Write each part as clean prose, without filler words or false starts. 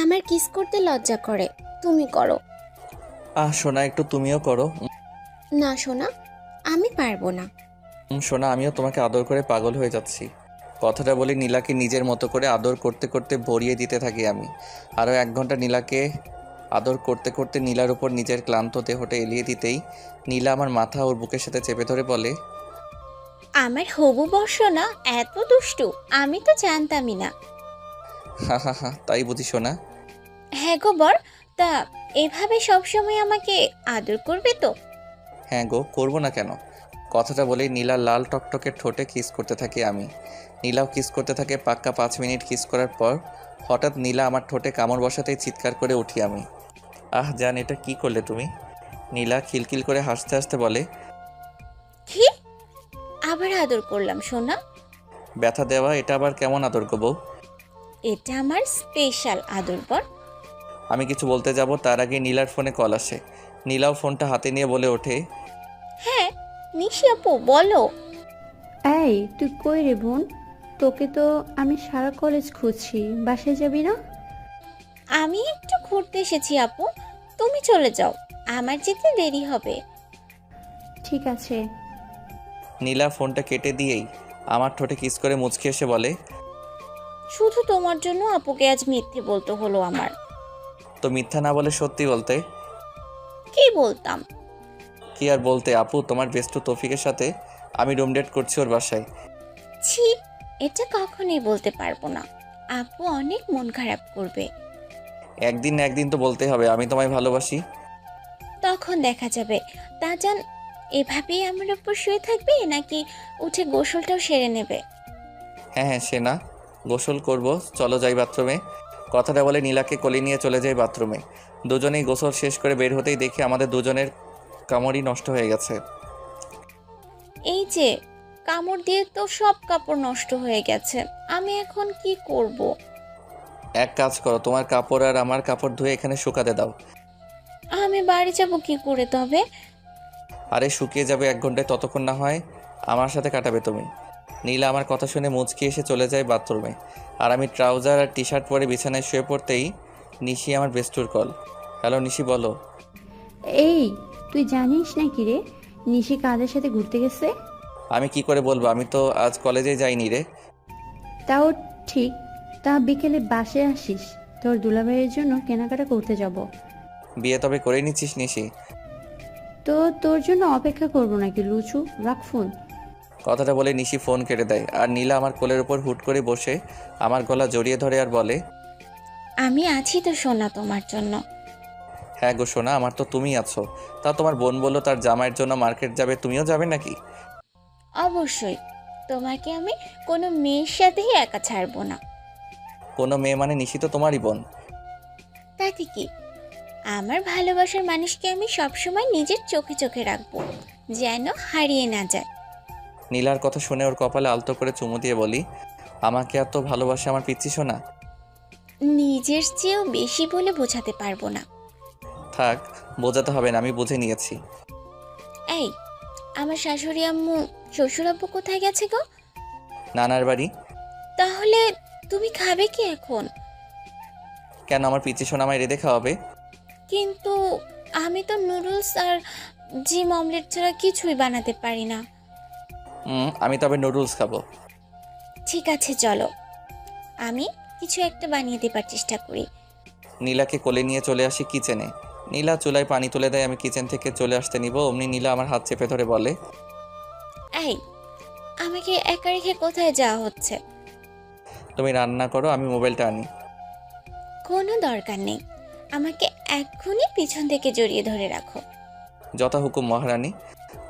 আমার কিস করতে লজ্জা করে, তুমি করো। সোনা একটু তুমিও করো। না সোনা, আমি পারবো না। সোনা আমিও তোমাকে আদর করে পাগল হয়ে যাচ্ছি। কথাটা বলে নীলাকে নিজের মতো করে আদর করতে করতে ভরিয়ে দিতে থাকি আমি। আরও 1 ঘন্টা নীলাকে আদর করতে করতে নীলার উপর নিজের ক্লান্ত দেহটা এলিয়ে দিতেই নীলা আমার মাথা ওর বুকের সাথে চেপে ধরে বলে, আমার হবু বর্ষ না এত দুষ্টু, আমি তো জানতামই না। হা হা হা, তাই বুঝি সোনা? হ্যাঁ গো বর, তা এভাবে সবসময় আমাকে আদর করবে তো? হ্যাঁ গো, করবো না কেন? কথাটা বলেই নীলা লাল টকটকের ঠোঁটে কিস করতে থাকি আমি। নীলাও কিস করতে থাকে। পাক্কা 5 মিনিট কিস করার পর হঠাৎ নীলা আমার ঠোঁটে কামড় বসাতেই চিৎকার করে উঠি আমি। জান, এটা কি করলে তুমি? নীলা খিলখিল করে হাসতে হাসতে বলে, কি? আবার আদর করলাম সোনা? ব্যথা দেওয়া এটা আবার কেমন আদর গো বউ? এটা আমার স্পেশাল আদর বর। আমি কিছু বলতে যাব তার আগে নীলার ফোনে কল আসে। নীলাও ফোনটা হাতে নিয়ে বলে ওঠে, হ্যাঁ নিশি আপু বলো। এই তুই কই রে বোন? তোকে তো আমি সারা কলেজ খুঁজছি, বাসায় যাবি না? আমি একটু ঘুরতে এসেছি আপু, তুমি চলে যাও, আমার যেতে দেরি হবে। ঠিক আছে। নীলা ফোনটা কেটে দিয়েই আমার ঠোঁটে কিস করে মুচকি এসে বলে, শুধু তোমার জন্য আপুকে আজ মিথ্যে বলতে হলো আমার। তো মিথ্যা না বলে সত্যি বলতে? কি বলতাম? কি আর বলতে আপু, তোমার বেস্টু তৌফিকের সাথে আমি রুম ডেট করছি ওর বাসায়। ছি, এটা কখনোই বলতে পারবো না, আপু অনেক মন খারাপ করবে। একদিন না একদিন তো বলতেই হবে আমি তোমায় ভালোবাসি। তখন দেখা যাবে। তা জান, এভাবেই আমার উপর শুয়ে থাকবে নাকি উঠে গোসলটাও সেরে নেবে? হ্যাঁ হ্যাঁ, সে না, গোসল করব, চলো যাই বাথরুমে। কথাটা বলে নীলাকে কোলে নিয়ে চলে যাই বাথরুমে। দুজনেই গোসল শেষ করে বের হতেই দেখি আমাদের দুজনের কামড়ই নষ্ট হয়ে গেছে। এই যে, কামড় দিয়ে তো সব কাপড় নষ্ট হয়ে গেছে, আমি এখন কি করব? এক কাজ করো, তোমার কাপড় আর আমার কাপড় ধুয়ে এখানে শুকাতে দাও। আমি বাড়ি যাব কি করে তবে? আরে শুকিয়ে যাবে 1 ঘন্টায়, ততক্ষণ না হয় আমার সাথে কাটাবে তুমি। নীলা আমার কথা শুনে মুচকি এসে চলে যায় বাথরুমে। আর আমি ট্রাউজার আর টি শার্ট পরে বিছানায় শুয়ে পড়তেই নিশি আমার বেস্টুর কল। হ্যালো নিশি, বলো। এই তুই জানিস নাকি রে, নিশি কাদের সাথে ঘুরতে গেছে? আমি কি করে বলবো, আমি তো আজ কলেজে যাইনি রে। তাও ঠিক। তা বিকেলে বাসে আসিস, তোর দুলাভাইয়ের জন্য কেনাকাটা করতে যাব। বিয়ে তবে করে নিচ্ছিস নিশি? তো তোর জন্য অপেক্ষা করব নাকি লুচু? রাখ ফোন। কথাটা বলে নিশি ফোন কেটে দেয়। আর নীলা আমার কোলের ওপর হুট করে বসে আমার গলা জড়িয়ে ধরে আর বলে, আমি আছি তো সোনা তোমার জন্য। হ্যাঁ গো সোনা, আমার তো তুমি আছো। তা তোমার বোন বললো তার জামাইয়ের জন্য মার্কেট যাবে, তুমিও যাবে নাকি? অবশ্যই, তোমাকে আমি কোনো মেয়ের সাথেই একা ছাড়বো না। কোনো মেয়ে মানে নিশি তো তোমারই বোন। তাতে কি, আমার ভালোবাসার মানুষকে আমি সবসময় নিজের চোখে চোখে রাখবো, যেন হারিয়ে না যায়। নীলার কথা শুনে ওর কপালে আলতো করে চুমু দিয়ে বলি, আমাকে এত ভালোবাসে আমার পিচ্চি সোনা? নিজের চেয়েও বেশি বলে বোঝাতে পারবো না। থাক, বোঝাতে হবে না, আমি বুঝে নিয়েছি। এই, আমার শাশুড়ি আম্মু শ্বশুর আব্বু কোথায় গেছে গো? নানার বাড়ি। তাহলে তুমি খাবে কি এখন? কেন, আমার পিচ্চি সোনা আমায় রেঁধে খাওয়াবে? কিন্তু আমি তো নুডলস আর জিম অমলেট ছাড়া কিছুই বানাতে পারি না। আমি তবে নুডলস খাবো। ঠিক আছে চলো, আমি কিছু একটা বানিয়ে দেবার চেষ্টা করি। নীলাকে কোলে নিয়ে চলে আসি কিচেনে। নীলা চুলায় পানি তুলে দেয়, আমি কিচেন থেকে চলে আসতে নিব অমনি নীলা আমার হাত চেপে ধরে বলে, এই, আমাকে একা রেখে কোথায় যাওয়া হচ্ছে? তুমি রান্না করো, আমি মোবাইলটা আনি। কোনো দরকার নেই, আমাকে এক্ষুনি পিছন থেকে জড়িয়ে ধরে রাখো। যথা হুকুম মহারানী।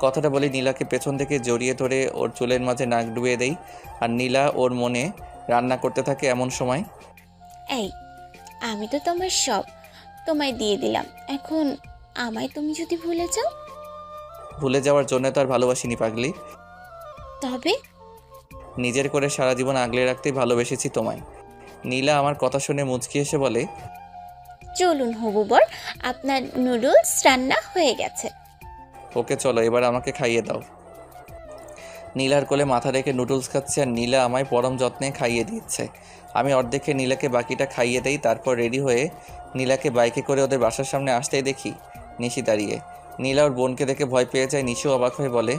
কথাটা বলে নীলাকে পেছন থেকে জড়িয়ে ধরে ওর চুলের মাঝে নাক ডুবিয়ে দেই। আর নীলা ওর মনে রান্না করতে থাকে। এমন সময় এই, আমি তো তোমার সব, তোমায় দিয়ে দিলাম, এখন আমায় তুমি যদি ভুলে যাও? ভুলে যাওয়ার জন্য তো আর ভালোবাসিনি পাগলি, তবে নিজের করে সারা জীবন আগলে রাখতেই ভালোবেসেছি তোমায়। নীলা আমার কথা শুনে মুচকি এসে বলে, চলুন হবু বর, আপনার নুডলস রান্না হয়ে গেছে। ওকে চলো, এবার আমাকে খাইয়ে দাও। নীলার কোলে মাথা রেখে নুডলস খাচ্ছে আর নীলা আমায় পরম যত্নে খাইয়ে দিচ্ছে। আমি অর্ধেক খেয়ে নীলাকে বাকিটা খাইয়ে দেই। তারপর রেডি হয়ে নীলাকে বাইকে করে ওদের বাসার সামনে আসতেই দেখি নিশি দাঁড়িয়ে। নীলা ওর বোনকে দেখে ভয় পেয়ে যায়। নিশি অবাক হয়ে বলে,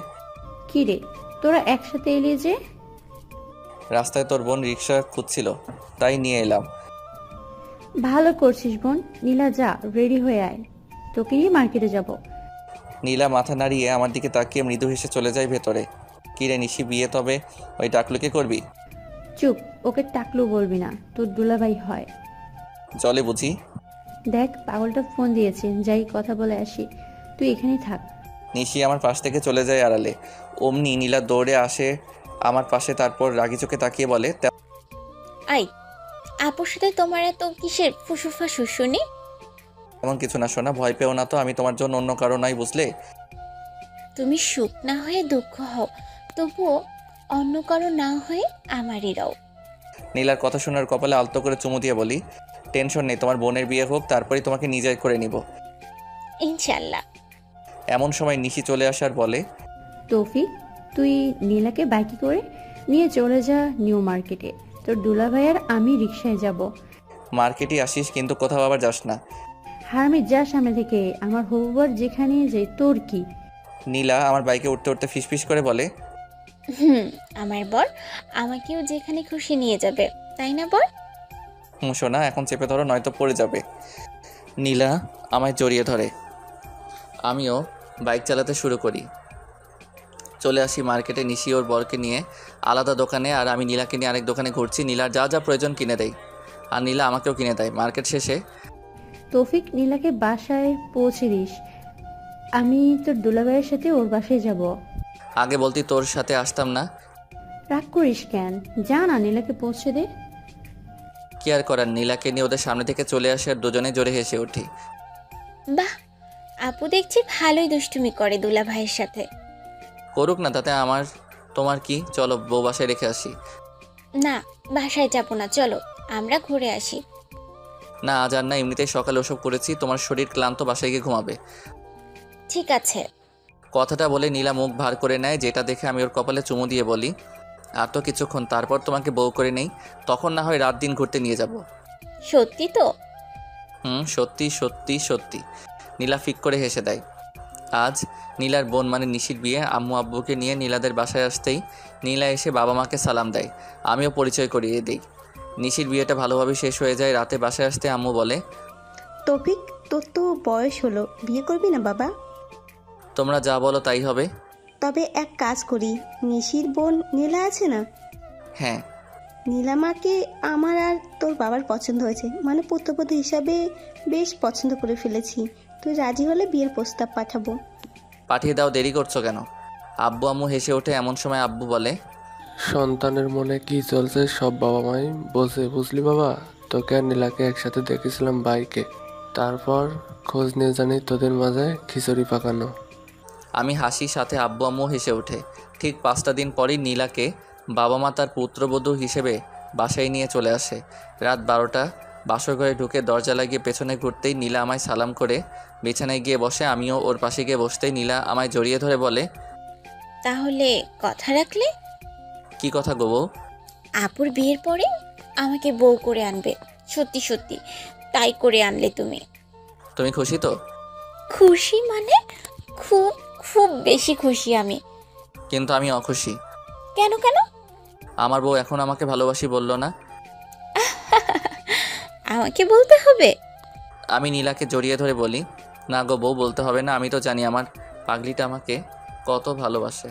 কি রে, তোরা একসাথে এলি যে? রাস্তায় তোর বোন রিক্সা খুঁজছিল, তাই নিয়ে এলাম। ভালো করছিস বোন। নীলা যা, রেডি হয়ে আয়, তোকে নিয়ে মার্কেটে যাব। নীলা মাথা নাড়িয়ে আমার দিকে তাকিয়ে মৃদু হেসে চলে যায় ভেতরে। কিরে নিশি, বিয়ে তবে ওই টাকলুকে করবি? চুপ, ওকে টাকলু বলবি না, তোর দুলাভাই হয়। চলে বুঝি? দেখ পাগলটা ফোন দিয়েছে, যাই কথা বলে আসি, তুই এখানেই থাক। নিশি আমার পাশ থেকে চলে যায় আড়ালে। অমনি নীলা দৌড়ে আসে আমার পাশে, তারপর রাগি চোখে তাকিয়ে বলে, আই, আপুর সাথে তোমার এত কিসের ফুসুফাসু শুনি? তেমন কিছু না সোনা, ভয় পেও না তো, আমি তোমার জন্য অন্য কারো নাই বুঝলে। তুমি সুখ না হয়ে দুঃখ হও, তবুও অন্য কারো না হয়ে আমারই রাও। নীলার কথা শোনার কপালে আলতো করে চুমু দিয়ে বলি, টেনশন নেই, তোমার বোনের বিয়ে হোক, তারপরেই তোমাকে নিজের করে নিব। ইনশাল্লাহ। এমন সময় নিশি চলে আসার বলে, তৌফিক, তুই নীলাকে বাইকে করে নিয়ে চলে যা নিউ মার্কেটে, তোর দুলাভাই আর আমি রিক্সায় যাব। মার্কেটে আসিস কিন্তু কোথাও আবার যাস না। হারামি যা সামনে থেকে, আমার হবুবার যেখানে যাই তোর কি? নীলা আমার বাইকে উঠতে উঠতে ফিসফিস করে বলে, আমার বর আমাকেও যেখানে খুশি নিয়ে যাবে, তাই না বর? সোনা এখন চেপে ধরো, নয়তো পড়ে যাবে। নীলা আমায় জড়িয়ে ধরে, আমিও বাইক চালাতে শুরু করি। চলে আসি মার্কেটে। নিশি ওর বরকে নিয়ে আলাদা দোকানে, আর আমি নীলাকে নিয়ে আরেক দোকানে ঘুরছি। নীলার যা যা প্রয়োজন কিনে দেয়, আর নীলা আমাকেও কিনে দেয়। মার্কেট শেষে তৌফিক, নীলাকে বাসায় পৌঁছে দিস, আমি তোর দুলাভাইয়ের সাথে ওর বাসায় যাব। আগে বলতি তোর সাথে আসতাম না। রাগ করিস কেন, যা না, নীলাকে পৌঁছে দে। কি আর করার, নীলাকে নিয়ে ওদের সামনে থেকে চলে আসে আর দুজনে জোরে হেসে উঠি। বাহ, আপু দেখছি ভালোই দুষ্টুমি করে দুলা ভাইয়ের সাথে। করুক না, তাতে আমার তোমার কি, চলো বউ বাসায় রেখে আসি। না, বাসায় যাবো না, চলো আমরা ঘুরে আসি। না আজ আর না, এমনিতেই সকালে ওসব করেছি, তোমার শরীর ক্লান্ত, বাসায় গিয়ে ঘুমাবে। ঠিক আছে। কথাটা বলে নীলা মুখ ভার করে নেয়, যেটা দেখে আমি ওর কপালে চুমু দিয়ে বলি, আর তো কিছুক্ষণ, তারপর তোমাকে বউ করে নেই, তখন না হয় রাত দিন ঘুরতে নিয়ে যাব। সত্যি তো? সত্যি সত্যি সত্যি। নীলা ফিক করে হেসে দেয়। আজ নীলার বোন মানে নিশির বিয়ে। আম্মু আব্বুকে নিয়ে নীলাদের বাসায় আসতেই নীলা এসে বাবা মাকে সালাম দেয়, আমিও পরিচয় করিয়ে দিই। নিশির বিয়েটা ভালোভাবে শেষ হয়ে যায়। রাতে বাসায় আসতে আম্মু বলে, তৌফিক, তোর তো বয়স হলো, বিয়ে করবি না বাবা? তোমরা যা বলো তাই হবে। তবে এক কাজ করি, নিশির বোন নীলা আছে না, হ্যাঁ। নীলামাকে আমার আর তোর বাবার পছন্দ হয়েছে, মানে পুত্রবধূ হিসাবে বেশ পছন্দ করে ফেলেছি। তুই রাজি হলে বিয়ের প্রস্তাব পাঠাবো। পাঠিয়ে দাও, দেরি করছো কেন? আব্বু আম্মু হেসে ওঠে। এমন সময় আব্বু বলে, সন্তানের মনে কি চলছে সব বাবা মাই বোঝে, বুঝলি বাবা। তোকে আর নীলাকে একসাথে দেখেছিলাম বাইকে, তারপর খোঁজ নিয়ে জানি তোদের মাঝে খিচুড়ি পাকানো। আমি হাসি, সাথে আব্বু আম্মু হেসে ওঠে। ঠিক 5টা দিন পরই নীলাকে বাবা মা তার পুত্রবধূ হিসেবে বাসায় নিয়ে চলে আসে। রাত 12টা, বাসর ঘরে ঢুকে দরজা লাগিয়ে পেছনে ঘুরতেই নীলা আমায় সালাম করে বিছানায় গিয়ে বসে। আমিও ওর পাশে গিয়ে বসতেই নীলা আমায় জড়িয়ে ধরে বলে, তাহলে কথা রাখলে? কি কথা গো বউ? আপুর বিয়ের পরে আমাকে বউ করে আনবে। সত্যি সত্যি তাই করে আনলে তুমি? তুমি খুশি তো? খুশি মানে খুব খুব বেশি খুশি আমি। কিন্তু আমি অখুশি। কেন কেন? আমার বউ এখন আমাকে ভালোবাসি বললো না। আমাকে বলতে হবে? আমি নীলাকে জড়িয়ে ধরে বলি, না গো বউ, বলতে হবে না, আমি তো জানি আমার পাগলিটা আমাকে কত ভালোবাসে।